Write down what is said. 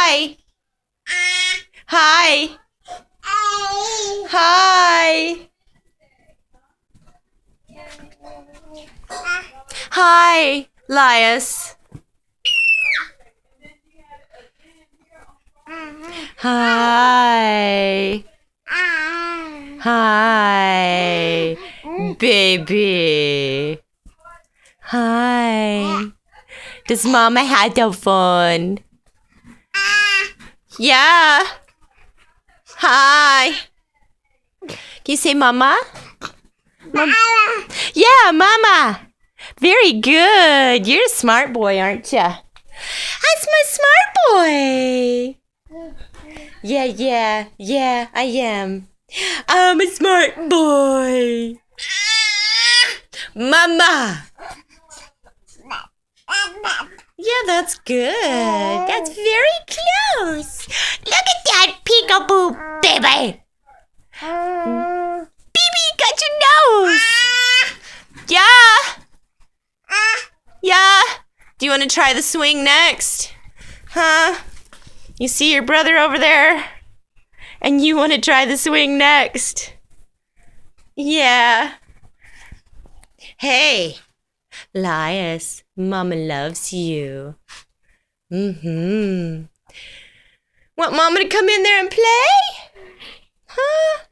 Hi. Hi. Hi. Hi, Lias. Hi. Hi. Baby. Hi. Does Mama have the phone? Yeah. Hi. Can you say Mama? Yeah, Mama. Very good. You're a smart boy, aren't you? That's my smart boy. Yeah, I am. I'm a smart boy. Mama. Yeah, that's good. That's very close. Look at that peekaboo, baby. Baby, got your nose. Yeah. Yeah. Do you want to try the swing next? Huh? You see your brother over there? And you want to try the swing next? Yeah. Hey, Lias, Mama loves you. Want Mama to come in there and play? Huh?